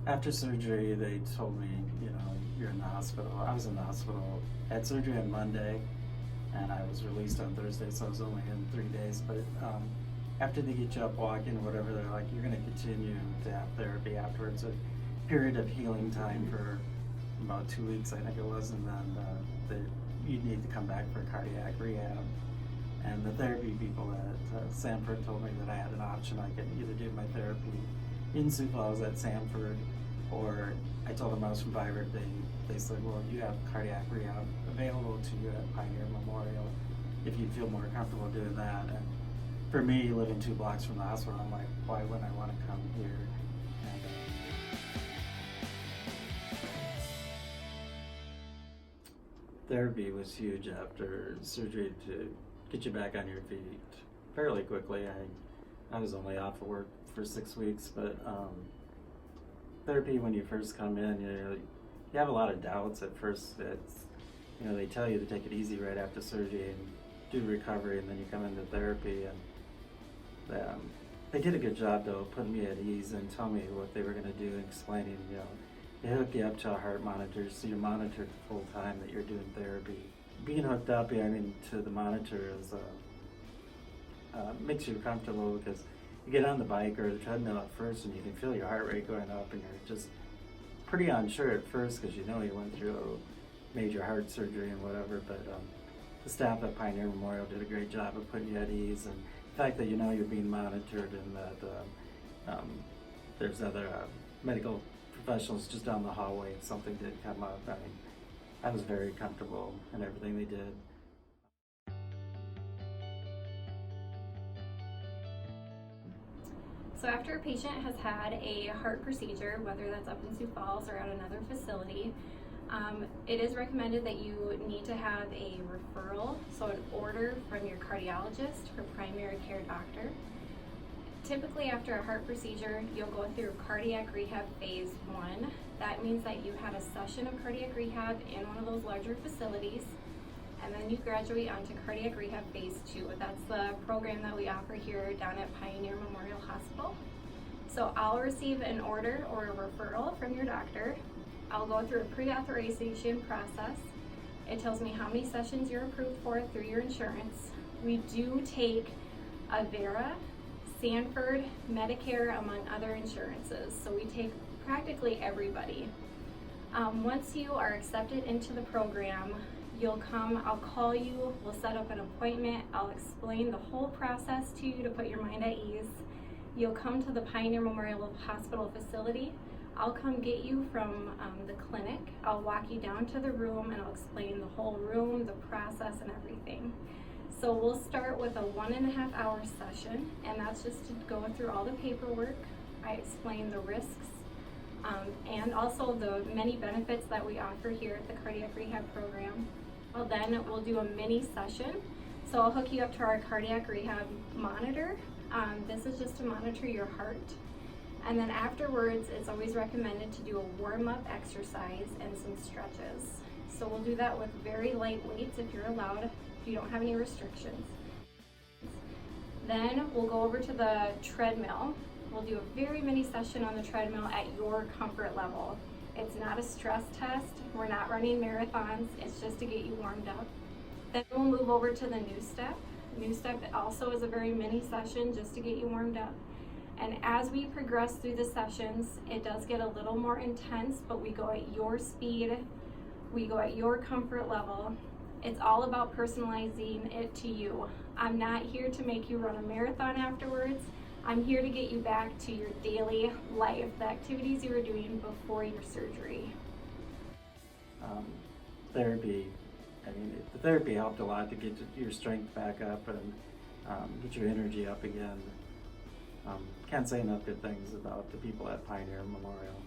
After surgery, they told me, you're in the hospital. I was in the hospital, had surgery on Monday, and I was released on Thursday, so I was only in 3 days. But after they get you up walking or whatever, they're like, you're going to continue to have therapy afterwards. A period of healing time for about 2 weeks, I think it was, and then you need to come back for cardiac rehab. And the therapy people at Sanford told me that I had an option. I could either do my therapy in Sioux Falls at Sanford, or I told them I was from Byron. They said, well, you have cardiac rehab available to you at Pioneer Memorial if you feel more comfortable doing that. And for me, living 2 blocks from the hospital, I'm like, why wouldn't I want to come here? And therapy was huge after surgery to get you back on your feet fairly quickly. I was only off of work for 6 weeks, but therapy, when you first come in, you have a lot of doubts at first. They tell you to take it easy right after surgery and do recovery, and then you come into therapy, and they did a good job though putting me at ease and telling me what they were going to do and explaining. They hook you up to a heart monitor, so you're monitored full time that you're doing therapy. Being hooked up, to the monitor makes you comfortable because you get on the bike or the treadmill at first and you can feel your heart rate going up, and you're just pretty unsure at first because you went through a major heart surgery and whatever. But the staff at Pioneer Memorial did a great job of putting you at ease, and the fact that you're being monitored and that there's other medical professionals just down the hallway if something did come up. I was very comfortable in everything they did. So after a patient has had a heart procedure, whether that's up in Sioux Falls or at another facility, it is recommended that you need to have a referral, so an order from your cardiologist or primary care doctor. Typically after a heart procedure, you'll go through cardiac rehab phase 1. That means that you had a session of cardiac rehab in one of those larger facilities, and then you graduate onto cardiac rehab phase 2. That's the program that we offer here down at Pioneer Memorial Hospital. So I'll receive an order or a referral from your doctor. I'll go through a pre-authorization process. It tells me how many sessions you're approved for through your insurance. We do take Avera, Sanford, Medicare, among other insurances. So we take practically everybody. Once you are accepted into the program, you'll come, I'll call you, we'll set up an appointment, I'll explain the whole process to you to put your mind at ease. You'll come to the Pioneer Memorial Hospital facility. I'll come get you from the clinic. I'll walk you down to the room and I'll explain the whole room, the process, and everything. So we'll start with a 1.5 hour session, and that's just to go through all the paperwork. I explain the risks and also the many benefits that we offer here at the cardiac rehab program. Well, then we'll do a mini session. So I'll hook you up to our cardiac rehab monitor. This is just to monitor your heart. And then afterwards, it's always recommended to do a warm-up exercise and some stretches. So we'll do that with very light weights if you're allowed, if you don't have any restrictions. Then we'll go over to the treadmill. We'll do a very mini session on the treadmill at your comfort level. It's not a stress test. We're not running marathons. It's just to get you warmed up. Then we'll move over to the new step. New step also is a very mini session just to get you warmed up. And as we progress through the sessions, it does get a little more intense, but we go at your speed. We go at your comfort level. It's all about personalizing it to you. I'm not here to make you run a marathon afterwards. I'm here to get you back to your daily life, the activities you were doing before your surgery. Therapy, the therapy helped a lot to get your strength back up and get your energy up again. Can't say enough good things about the people at Pioneer Memorial.